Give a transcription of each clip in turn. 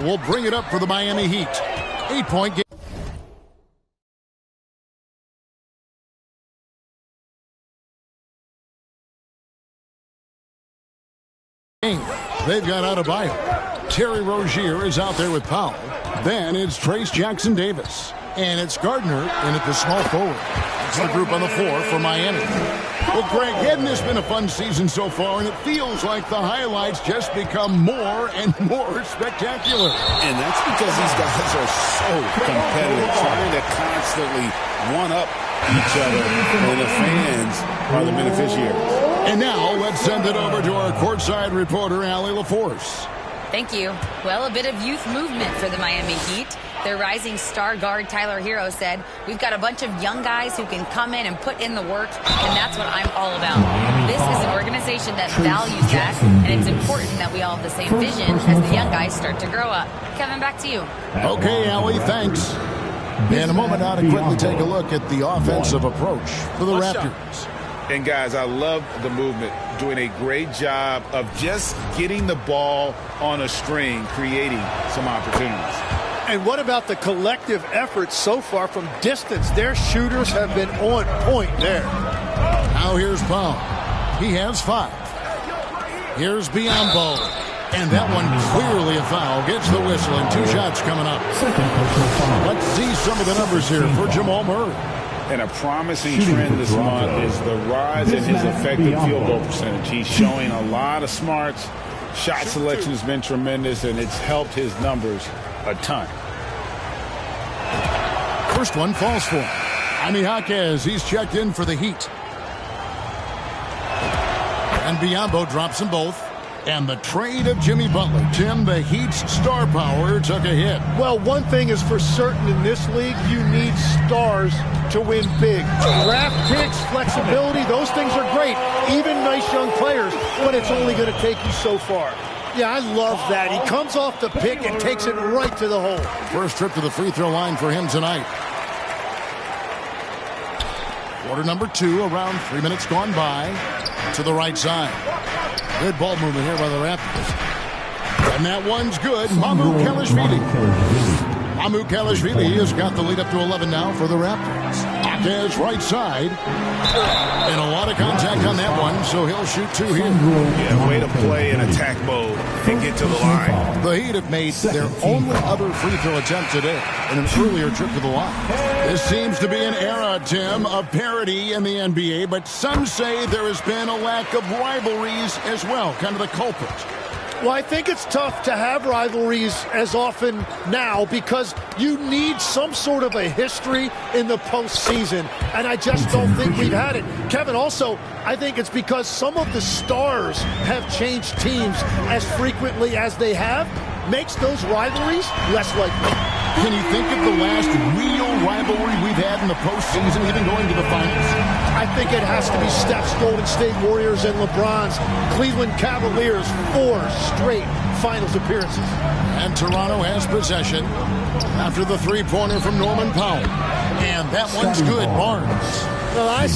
will bring it up for the Miami Heat. 8-point game. They've got Adebayo. Terry Rozier is out there with Powell. Then it's Trace Jackson Davis. And it's Gardner in at the small forward. It's the group on the floor for Miami. Well, Greg, hadn't this been a fun season so far? And it feels like the highlights just become more and more spectacular. And that's because these guys are so competitive, trying to constantly one-up each other. And the fans are the beneficiaries. And now let's send it over to our courtside reporter, Allie LaForce. Thank you. Well, a bit of youth movement for the Miami Heat. Their rising star guard, Tyler Hero, said, "We've got a bunch of young guys who can come in and put in the work, and that's what I'm all about." This is an organization that values that, and it's important that we all have the same vision as the young guys start to grow up. Kevin, back to you. Okay, Allie, thanks. In a moment now to quickly take a look at the offensive approach for the Raptors. And, guys, I love the movement, doing a great job of just getting the ball on a string, creating some opportunities. And what about the collective effort so far from distance? Their shooters have been on point there. Now here's Powell. He has 5. Here's Biyombo. And that one clearly a foul. Gets the whistle and 2 shots coming up. Let's see some of the numbers here for Jamal Murray. And a promising trend this month is the rise in his effective field goal percentage. He's showing a lot of smarts. Shot selection has been tremendous, and it's helped his numbers a ton. First one falls for him. Jaime Jaquez, he's checked in for the Heat. And Biyombo drops them both. And the trade of Jimmy Butler. Tim, the Heat's star power took a hit. Well, one thing is for certain in this league, you need stars to win big. Draft picks, flexibility, those things are great. Even nice young players, but it's only going to take you so far. Yeah, I love that. He comes off the pick and takes it right to the hole. First trip to the free throw line for him tonight. Quarter number 2, around 3 minutes gone by. To the right side. Good ball movement here by the Raptors. And that one's good. Mamoukelashvili. Mamoukelashvili has got the lead up to 11 now for the Raptors. Jaquez right side. And a lot of contact on that one, so he'll shoot 2 here. Yeah, way to play in attack mode and get to the line. The Heat have made their only other free throw attempt today in an earlier trip to the line. This seems to be an era, Tim, of parity in the NBA, but some say there has been a lack of rivalries as well, kind of the culprit. Well, I think it's tough to have rivalries as often now because you need some sort of a history in the postseason, and I just don't think we've had it. Kevin, also, I think it's because some of the stars have changed teams as frequently as they have, makes those rivalries less likely. Can you think of the last real rivalry we've had in the postseason, even going to the finals? I think it has to be Steph's Golden State Warriors and LeBron's Cleveland Cavaliers 4 straight finals appearances. And Toronto has possession after the three-pointer from Norman Powell. And that one's good, Barnes. Well,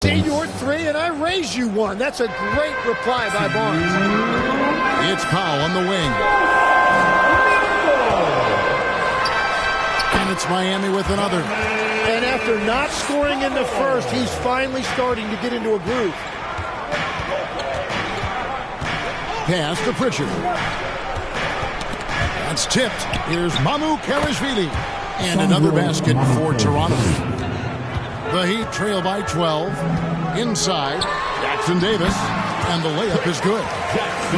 see your 3 and I raise you 1. That's a great reply by Barnes. It's Powell on the wing. And it's Miami with another. And after not scoring in the first, he's finally starting to get into a groove. Pass to Pritchard. That's tipped. Here's Mamoukelashvili. And another basket for Toronto. The Heat trail by 12. Inside, Jackson Davis. And the layup is good.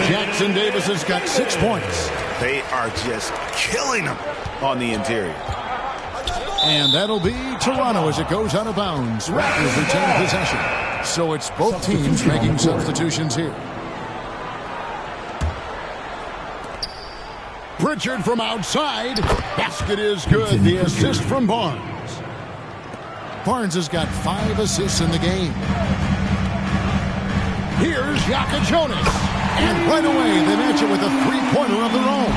Jackson Davis has got 6 points. They are just killing them on the interior. And that'll be Toronto as it goes out of bounds. Raptors retain possession. So it's both teams making substitutions here. Pritchard from outside. Basket is good. The assist from Barnes. Barnes has got 5 assists in the game. Here's Yaka Jonas. And right away, they match it with a three-pointer of their own.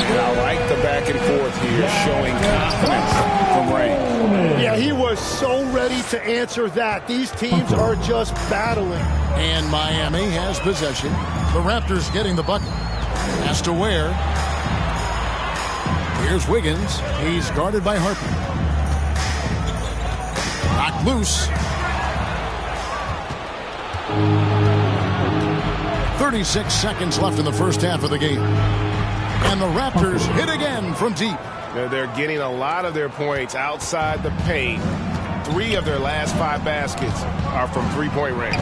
And I like the back and forth here, showing confidence from Ray. Yeah, he was so ready to answer that. These teams are just battling. And Miami has possession. The Raptors getting the bucket. Has to Ware. Here's Wiggins. He's guarded by Harper. Knocked loose. 36 seconds left in the first half of the game. And the Raptors hit again from deep. They're getting a lot of their points outside the paint. 3 of their last 5 baskets are from three-point range.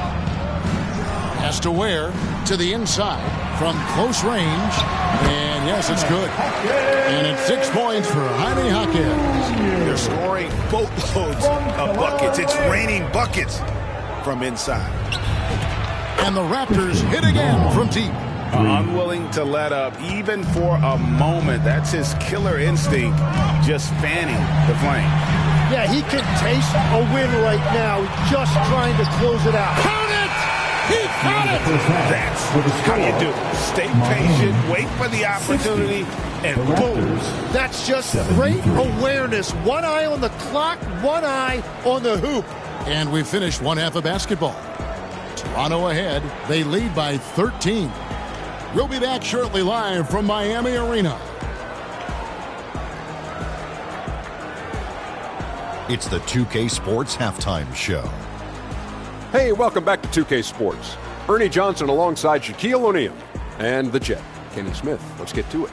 Has to Ware to the inside from close range. And yes, it's good. And it's 6 points for Jaime Jaquez. They're scoring boatloads of buckets. It's raining buckets from inside. And the Raptors hit again from deep. Unwilling to let up even for a moment. That's his killer instinct, just fanning the flame. Yeah, he can taste a win right now, just trying to close it out. Count it! He got it! That's how you do it. Stay patient, wait for the opportunity, and boom. That's just great awareness. One eye on the clock, one eye on the hoop. And we finished one half of basketball. Toronto ahead. They lead by 13. We'll be back shortly live from Miami Arena. It's the 2K Sports Halftime Show. Hey, welcome back to 2K Sports. Ernie Johnson alongside Shaquille O'Neal and the Jet, Kenny Smith. Let's get to it.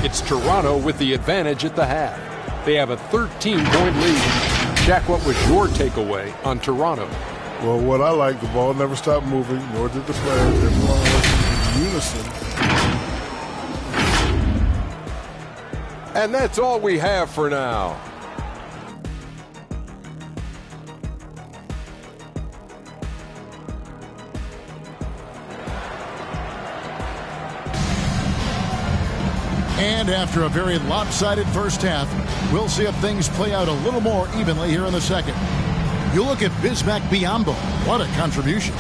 It's Toronto with the advantage at the half. They have a 13-point lead. Shaq, what was your takeaway on Toronto? Well, what I like, the ball never stopped moving, nor did the players. Everyone was in unison. And that's all we have for now. And after a very lopsided first half, we'll see if things play out a little more evenly here in the second. You look at Bismack Biyombo. What a contribution.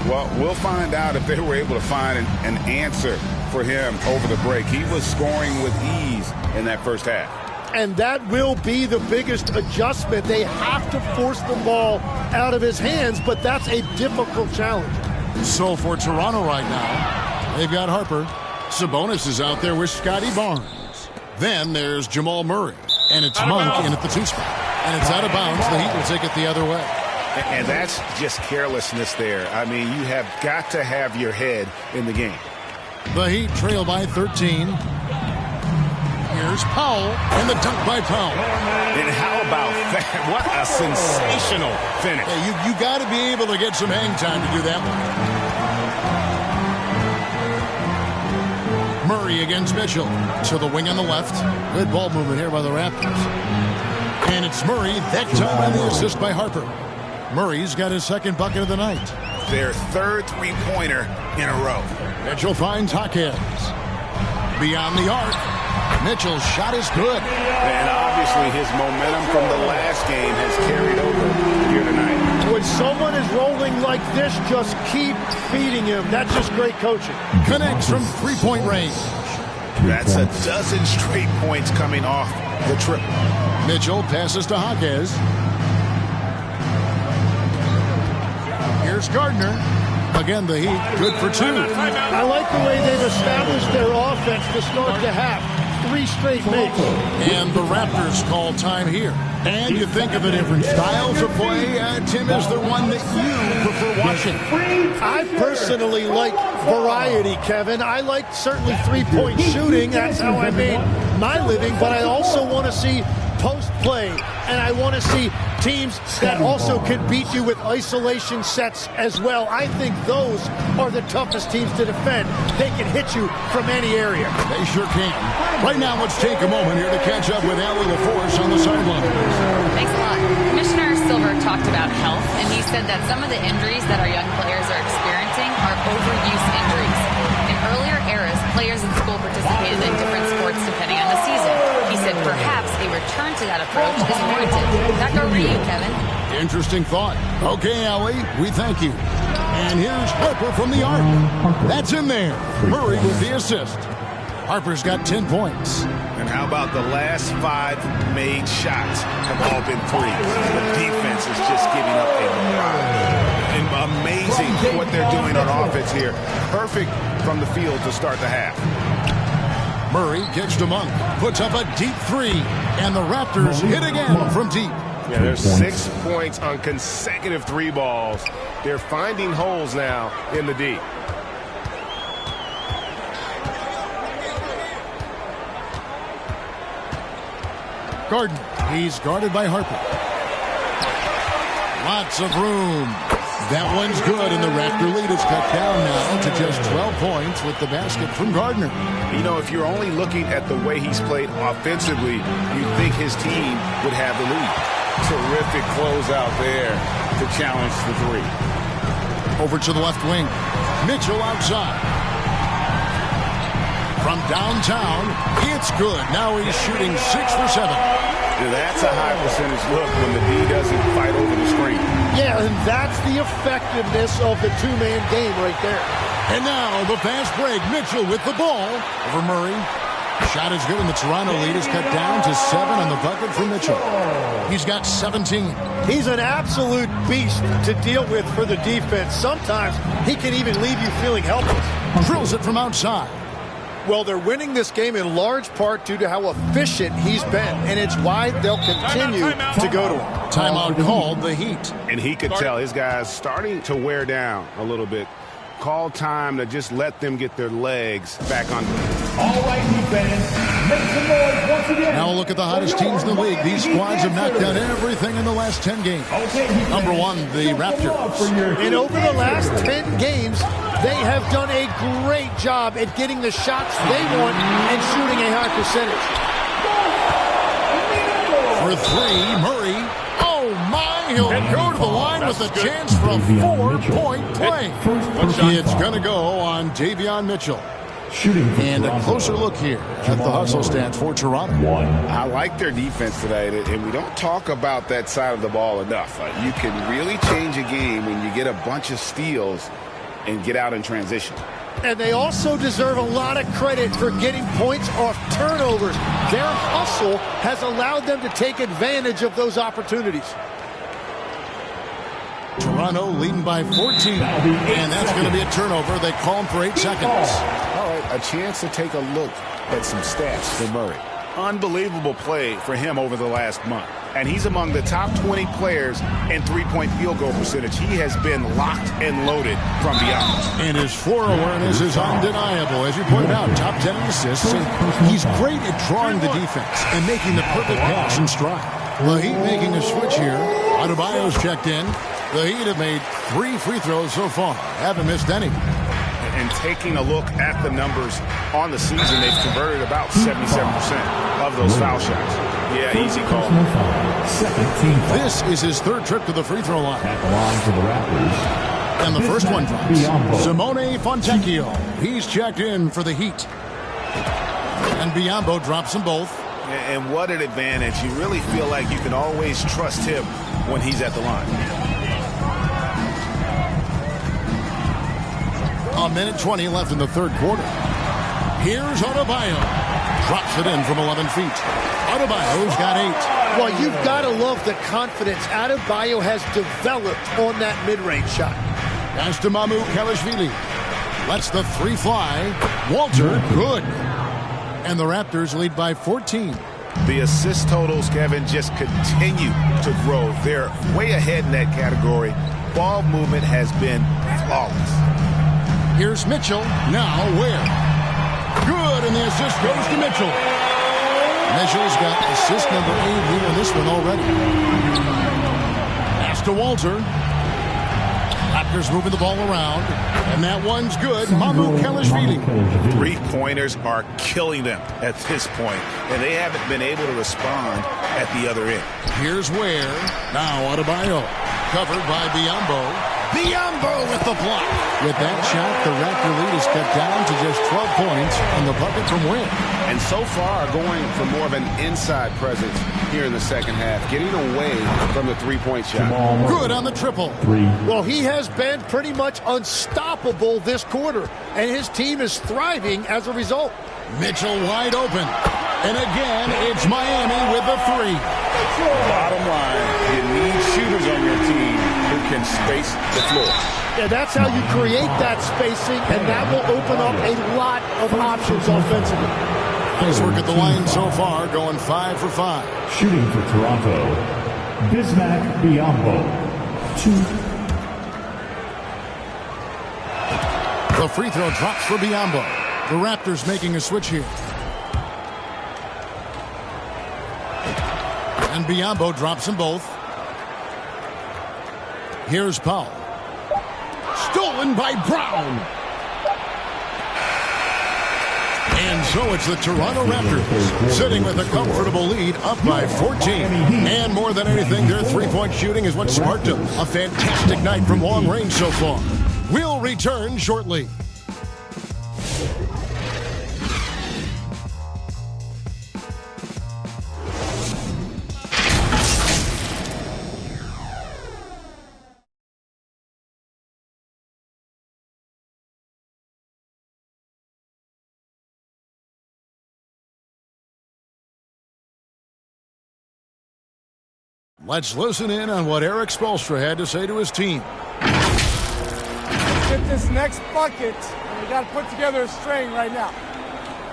Well, we'll find out if they were able to find an answer for him over the break. He was scoring with ease in that first half. And that will be the biggest adjustment. They have to force the ball out of his hands, but that's a difficult challenge. So for Toronto right now, they've got Harper. Sabonis is out there with Scotty Barnes. Then there's Jamal Murray. And it's Monk in at the 2 spot. And it's out of bounds. The Heat will take it the other way. And that's just carelessness there. I mean, you have got to have your head in the game. The Heat trail by 13. Here's Powell, and the dunk by Powell. And how about that? What a sensational finish. Yeah, you got to be able to get some hang time to do that one. Murray against Mitchell. To the wing on the left. Good ball movement here by the Raptors. And it's Murray, that time on the assist by Harper. Murray's got his second bucket of the night. Their third three-pointer in a row. Mitchell finds Jaquez. Beyond the arc. Mitchell's shot is good. And obviously his momentum from the last game has carried over here tonight. When someone is rolling like this, just keep feeding him. That's just great coaching. Connects from three-point range. That's a dozen straight points coming off the triple. Mitchell passes to Jaquez. Here's Gardner. Again, the Heat, good for 2. I like the way they've established their offense to start the half. 3 straight makes. And the Raptors call time here. And you think of the different styles of play. Tim, is there one that you prefer watching? I personally like variety, Kevin. I like certainly 3-point shooting. That's how I made my living. But I also want to see post play, and I want to see teams that also can beat you with isolation sets as well. I think those are the toughest teams to defend. They can hit you from any area. They sure can. Right now, let's take a moment here to catch up with Allie LaForce on the sideline. Thanks a lot. Commissioner Silver talked about health, and he said that some of the injuries that our young players are experiencing are overuse injuries. In earlier eras, players in school participated in different sports depending on the season. He said perhaps a return to that approach is warranted. Back over to you, Kevin. Interesting thought. Okay, Allie, we thank you. And here's Harper from the arc. That's in there. Murray with the assist. Harper's got 10 points. And how about the last 5 made shots have all been threes? The defense is just giving up a lot. And amazing what they're doing on offense here. Perfect from the field to start the half. Murray gets to Monk, puts up a deep 3, and the Raptors hit again from deep. Yeah, there's 6 points on consecutive 3 balls. They're finding holes now in the D. Gardner, he's guarded by Harper. Lots of room. That one's good, and the Raptor lead is cut down now to just 12 points with the basket from Gardner. You know, if you're only looking at the way he's played offensively, you'd think his team would have the lead. Terrific closeout there to challenge the 3. Over to the left wing. Mitchell outside. From downtown, it's good. Now he's shooting 6 for 7. That's a high percentage look when the D doesn't fight over the screen. Yeah, and that's the effectiveness of the two-man game right there. And now the fast break. Mitchell with the ball over Murray. Shot is good, and the Toronto lead is cut down to 7 on the bucket for Mitchell. He's got 17. He's an absolute beast to deal with for the defense. Sometimes he can even leave you feeling helpless. Drills it from outside. Well, they're winning this game in large part due to how efficient he's been, and it's why they'll continue to go to him. Timeout called the Heat. And he could tell his guys starting to wear down a little bit. Call time to just let them get their legs back on. All right, defense. Make some noise once again. Now look at the hottest teams in the league. These squads have knocked down everything in the last 10 games. Number 1, the Raptors. And over the last 10 games, they have done a great job at getting the shots they want and shooting a high percentage. For 3, Murray. Oh, my. He'll go to the line with a chance for a 4-point play. It's going to go on Davion Mitchell. And a closer look here at the hustle stats for Toronto. I like their defense tonight, and we don't talk about that side of the ball enough. You can really change a game when you get a bunch of steals and get out in transition. And they also deserve a lot of credit for getting points off turnovers. Their hustle has allowed them to take advantage of those opportunities. Toronto leading by 14, and that's going to be a turnover. They call him for 8 seconds. All right, a chance to take a look at some stats for Murray. Unbelievable play for him over the last month. And he's among the top 20 players in three-point field goal percentage. He has been locked and loaded from beyond. And his floor awareness is undeniable. As you pointed out, top 10 in assists. And he's great at drawing the defense and making the perfect pass in stride. The Heat making a switch here. Adebayo's checked in. The Heat have made 3 free throws so far. Haven't missed any. And taking a look at the numbers on the season, they've converted about 77% of those foul shots. Yeah, easy call. This is his 3rd trip to the free throw line. At the line for the Raptors. And the first one drops. Simone Fontecchio. He's checked in for the Heat. And Biyombo drops them both. And what an advantage. You really feel like you can always trust him when he's at the line. A minute 20 left in the 3rd quarter. Here's Adebayo. Drops it in from 11 feet. Adebayo's got 8. Well, you've got to love the confidence Adebayo has developed on that mid-range shot. Pass to Mamu Kalashvili. Lets the 3 fly. Walter, good. And the Raptors lead by 14. The assist totals, Kevin, just continue to grow. They're way ahead in that category. Ball movement has been flawless. Here's Mitchell. Now where? Good, and the assist goes to Mitchell. Mitchell's got assist number 8 here in this one already. Pass to Walter. Raptors moving the ball around. And that one's good. Mamu Kelishvili. Three-pointers are killing them at this point, and they haven't been able to respond at the other end. Here's Ware. Now Adebayo. Covered by Biyombo. Biyombo with the block. With that shot, the Raptor lead is cut down to just 12 points on the bucket from Ware. And so far, going for more of an inside presence here in the second half, getting away from the three-point shot. Good on the triple. Well, he has been pretty much unstoppable this quarter, and his team is thriving as a result. Mitchell wide open. And again, it's Miami with the 3. Bottom line, you need shooters on your team who can space the floor. Yeah, that's how you create that spacing, and that will open up a lot of options offensively. Nice work at the line so far, going 5 for 5. Shooting for Toronto, Bismack Biyombo, 2. The free throw drops for Biyombo. The Raptors making a switch here. And Biyombo drops them both. Here's Powell. Stolen by Brown. And so it's the Toronto Raptors sitting with a comfortable lead up by 14. And more than anything, their three-point shooting is what sparked them. A fantastic night from long range so far. We'll return shortly. Let's listen in on what Eric Spoelstra had to say to his team. Let's get this next bucket, and we got to put together a string right now.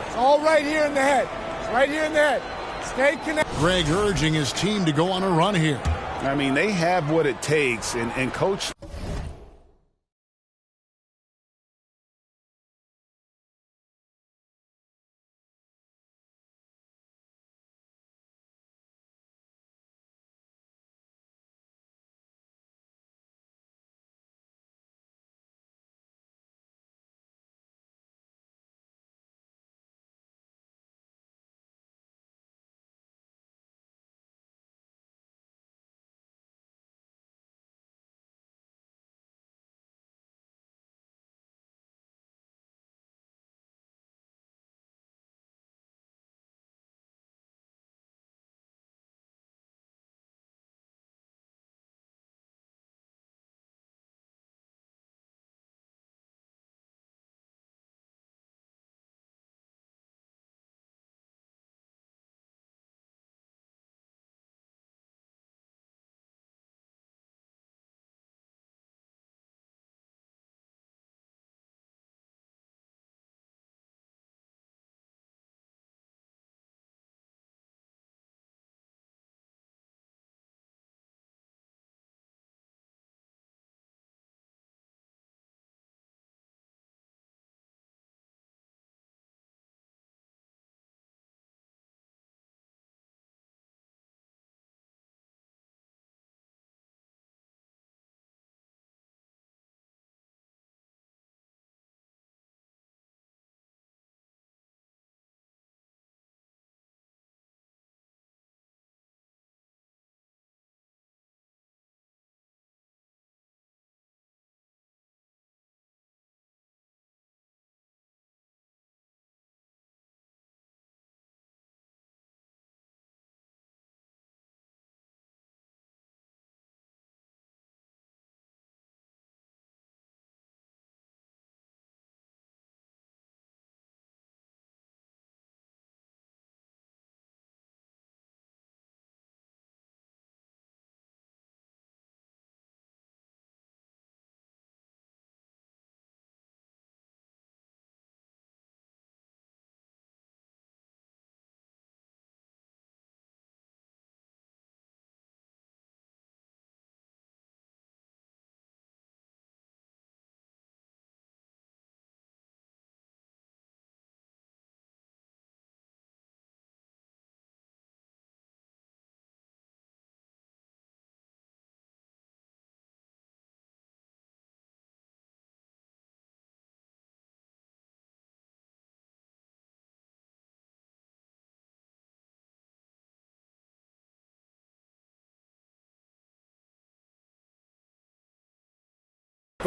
It's all right here in the head. It's right here in the head. Stay connected. Greg urging his team to go on a run here. I mean, they have what it takes, and Coach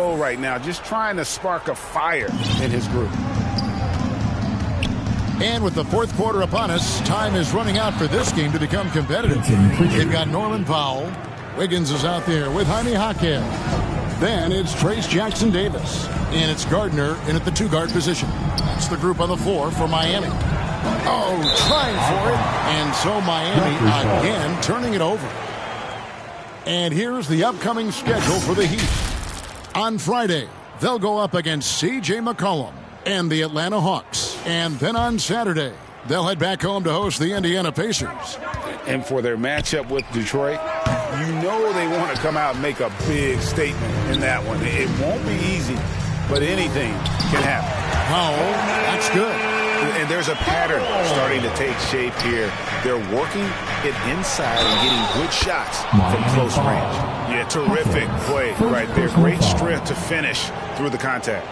Spo right now, just trying to spark a fire in his group. And with the fourth quarter upon us, time is running out for this game to become competitive. They've got Norman Powell. Wiggins is out there with Jaime Jaquez. Then it's Trace Jackson Davis. And it's Gardner in at the two-guard position. That's the group on the floor for Miami. Oh, trying for it. And so Miami again turning it over. And here's the upcoming schedule for the Heat. On Friday, they'll go up against C.J. McCollum and the Atlanta Hawks. And then on Saturday, they'll head back home to host the Indiana Pacers. And for their matchup with Detroit, you know they want to come out and make a big statement in that one. It won't be easy, but anything can happen. Oh, that's good. And there's a pattern starting to take shape here. They're working it inside and getting good shots from close range. Yeah, terrific play right there. Great strength to finish through the contact.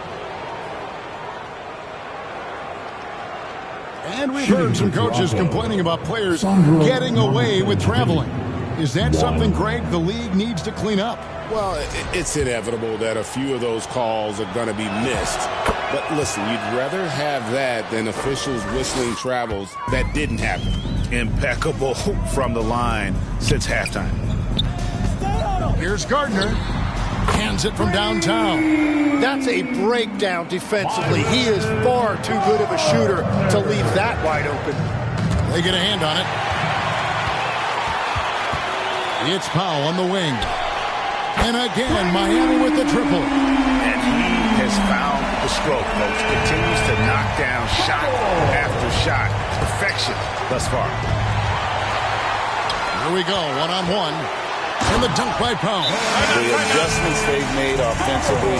And we've heard some coaches complaining about players getting away with traveling. Is that something, Greg, the league needs to clean up? Well, it's inevitable that a few of those calls are going to be missed. But listen, you'd rather have that than officials whistling travels that didn't happen. Impeccable from the line since halftime. Here's Gardner. Hands it from downtown. That's a breakdown defensively. He is far too good of a shooter to leave that wide open. They get a hand on it. It's Powell on the wing. And again, Miami with the triple. And he has found the stroke, folks. Continues to knock down shot after shot. Perfection thus far. Here we go, one-on-one. And the dunk by Powell. The adjustments they've made offensively,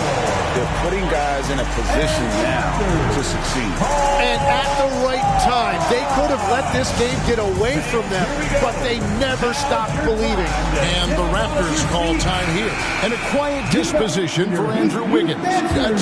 they're putting guys in a position now to succeed. And at the right time, they could have let this game get away from them, but they never stopped believing. And the Raptors call time here. And a quiet disposition for Andrew Wiggins.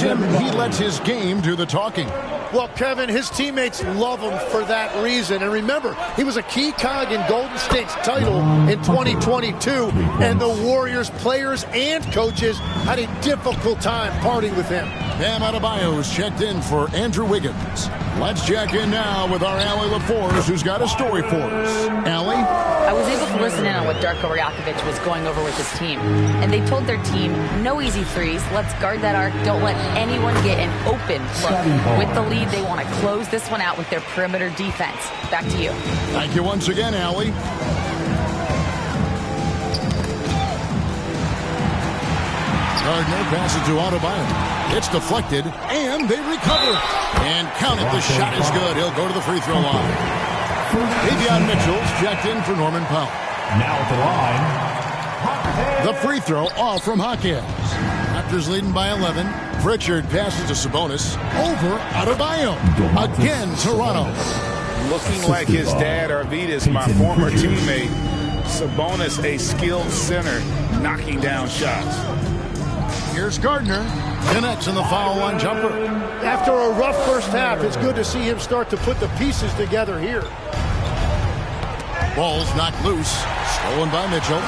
Tim, he lets his game do the talking. Well, Kevin, his teammates love him for that reason. And remember, he was a key cog in Golden State's title in 2022. And the Warriors players and coaches had a difficult time parting with him. Bam Adebayo is checked in for Andrew Wiggins. Let's check in now with our Allie LaForce, who's got a story for us. Allie? I was able to listen in on what Darko Rajakovic was going over with his team. And they told their team, no easy threes. Let's guard that arc. Don't let anyone get an open look. With the lead, they want to close this one out with their perimeter defense. Back to you. Thank you once again, Allie. Gardner passes to Adebayo. It's deflected, and they recover. And count it, the shot is good. He'll go to the free throw line. Davion Mitchell's checked in for Norman Powell. Now at The free throw off from Jaquez. Raptors leading by 11. Pritchard passes to Sabonis. Over Adebayo. Again, Toronto. Looking like his dad, Arvidas, my former teammate. Sabonis, a skilled center, knocking down shots. Here's Gardner. Connects in the foul on jumper. After a rough first half, it's good to see him start to put the pieces together here. Ball's knocked loose. Stolen by Mitchell.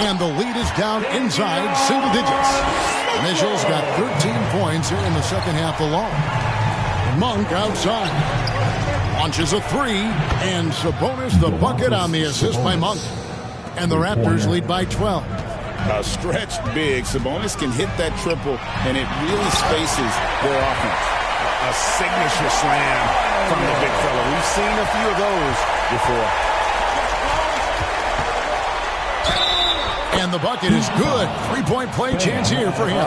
And the lead is down inside single digits. Mitchell's got 13 points here in the second half alone. Monk outside. Launches a three. And Sabonis the bucket on the assist by Monk. And the Raptors lead by 12. A stretched big. Sabonis can hit that triple, and it really spaces their offense. A signature slam from the big fella. We've seen a few of those before. And the bucket is good. Three-point play chance here for him.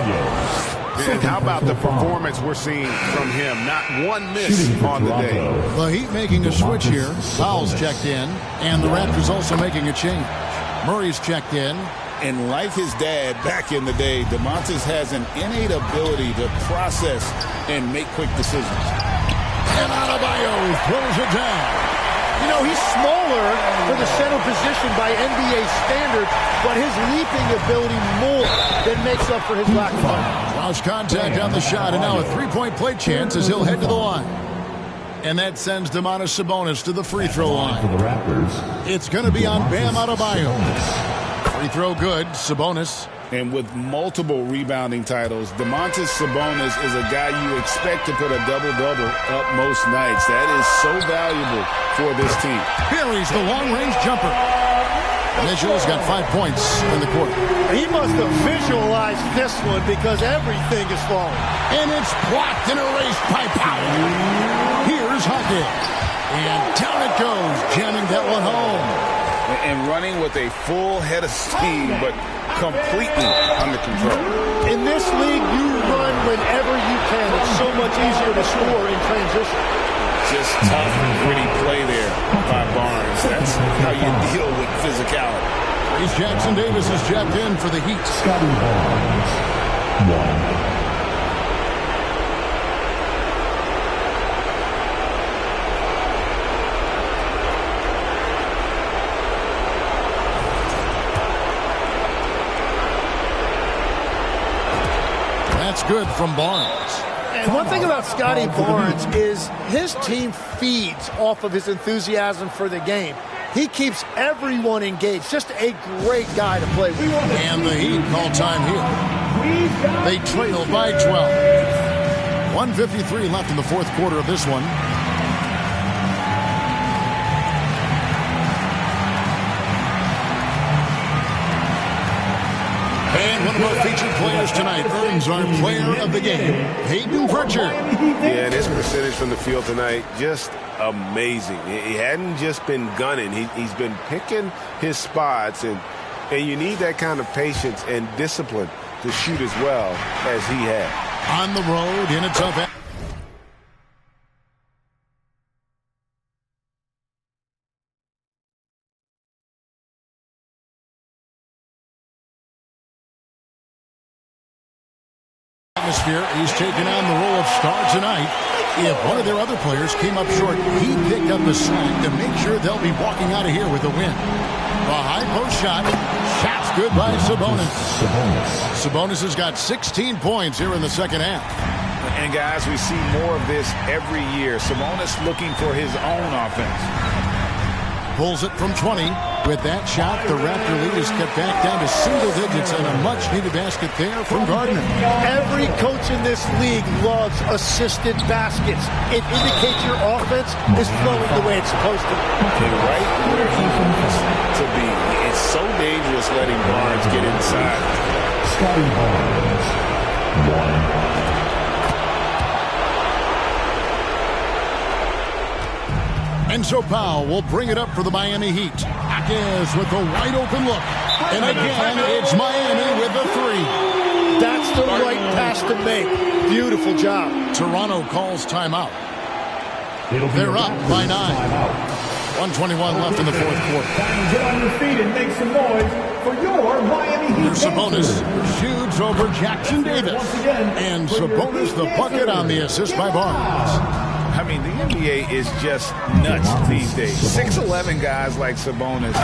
And how about the performance we're seeing from him? Not one miss on the day. The Heat making a switch here. Powell's checked in, and the Raptors also making a change. Murray's checked in. And like his dad back in the day, DeMontis has an innate ability to process and make quick decisions. And Adebayo throws it down. You know, he's smaller for the center position by NBA standards, but his leaping ability more than makes up for his lack of height. Cross contact on the shot, and now a three-point play chance as he'll head to the line. And that sends Domantas Sabonis to the free throw line. For the Raptors. It's going to be on Bam Adebayo. Free throw good. Sabonis. And with multiple rebounding titles, Domantas Sabonis is a guy you expect to put a double-double up most nights. That is so valuable for this team. Buries the long-range jumper. Mitchell's got 5 points in the quarter. He must have visualized this one because everything is falling. And it's blocked and erased by Powell. Here's Hockey. And down it goes, jamming that one home. And running with a full head of steam, but completely under control. In this league, you run whenever you can. It's so much easier to score in transition. Just tough, gritty play there by Barnes. That's how you deal with physicality. Trace Jackson Davis is jacked in for the Heat. Scotty Barnes, 1. That's good from Barnes. And one thing about Scotty Barnes is his team feeds off of his enthusiasm for the game. He keeps everyone engaged. Just a great guy to play with. And the Heat call time here. They trail by 12. 1:53 left in the fourth quarter of this one. And one of our featured players tonight earns our player of the game, Hayden Pritchard. Yeah, and his percentage from the field tonight, just amazing. He hadn't just been gunning. He's been picking his spots, and you need that kind of patience and discipline to shoot as well as he had. On the road in a tough atmosphere. He's taken on the role of star tonight. If one of their other players came up short, he picked up the slack to make sure they'll be walking out of here with a win. A high post shot. Shot's good by Sabonis. Sabonis has got 16 points here in the second half. And guys, we see more of this every year. Sabonis looking for his own offense. Pulls it from 20. With that shot, the Raptor lead is cut back down to single digits, and a much-needed basket there from Gardner. Every coach in this league loves assisted baskets. It indicates your offense is flowing the way it's supposed to. Okay, right where he wants to be. It's so dangerous letting Barnes get inside. Scotty Barnes, 1. And so Powell will bring it up for the Miami Heat. Akez with a wide open look. And again, it's Miami with the three. That's the right pass to make. Beautiful job. Toronto calls timeout. They're up by 9. 1:21 left in the fourth quarter. Get on your feet and make some noise for your Miami Heat. Here's Sabonis shoots over Jackson Davis. And Sabonis the bucket on the assist by Barnes. I mean, the NBA is just nuts these days. 6'11" guys like Sabonis,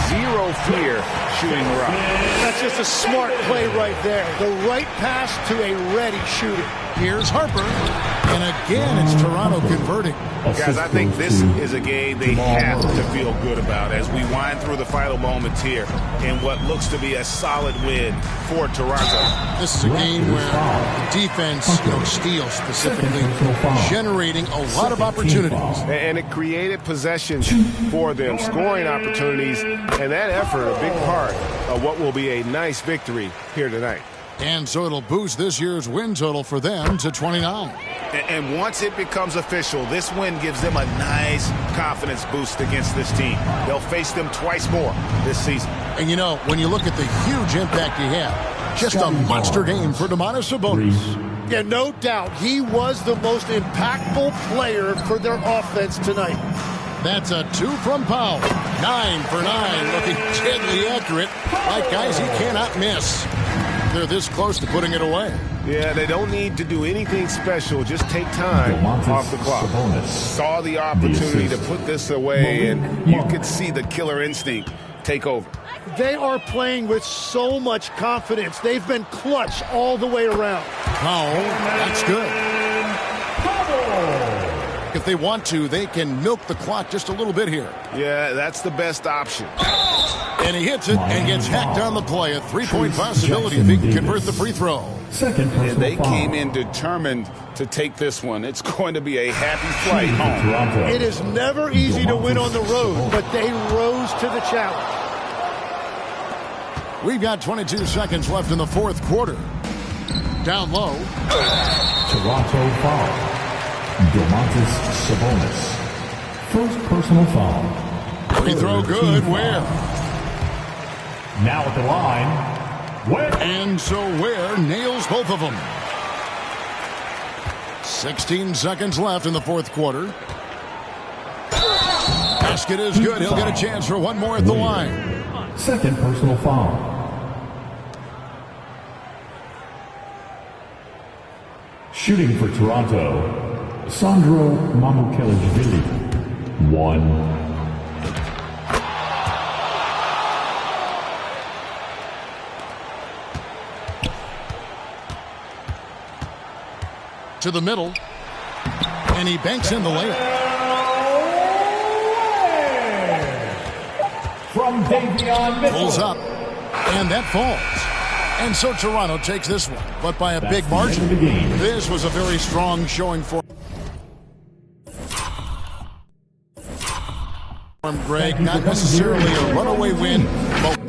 zero fear shooting the rock. That's just a smart play right there. The right pass to a ready shooter. Here's Harper. And again, it's Toronto converting. Guys, I think this is a game they have to feel good about as we wind through the final moments here in what looks to be a solid win for Toronto. This is a game where defense, steal specifically, generating a lot of opportunities. And it created possessions for them, scoring opportunities, and that effort a big part of what will be a nice victory here tonight. And so it'll boost this year's win total for them to 29. And once it becomes official, this win gives them a nice confidence boost against this team. They'll face them twice more this season. And when you look at the huge impact he had, just a monster game for Domantas Sabonis. Yeah, no doubt. He was the most impactful player for their offense tonight. That's a 2 from Powell. 9 for 9, looking deadly accurate. Like guys he cannot miss. They're this close to putting it away. Yeah, they don't need to do anything special. Just take time off the clock. Saw the opportunity to put this away, and you could see the killer instinct take over. They are playing with so much confidence. They've been clutch all the way around. Powell, that's good. If they want to, they can milk the clock just a little bit here. Yeah, that's the best option. And he hits it and gets hacked on the play. A three-point possibility if he can convert the free throw. And they came in determined to take this one. It's going to be a happy flight home. It is never easy to win on the road, but they rose to the challenge. We've got 22 seconds left in the fourth quarter. Down low. Toronto foul. Domantas Sabonis. First personal foul. Free throw good. Where? Now at the line. Where? And so Ware nails both of them. 16 seconds left in the fourth quarter. Basket is good. He'll get a chance for one more at the line. Second personal foul. Shooting for Toronto, Sandro Mamukelashvili. 1. To the middle, and he banks in the layup. From Davion Mitchell. Pulls up, and that falls. And so Toronto takes this one, but by a big margin. This was a very strong showing for Greg. Not necessarily a runaway win, but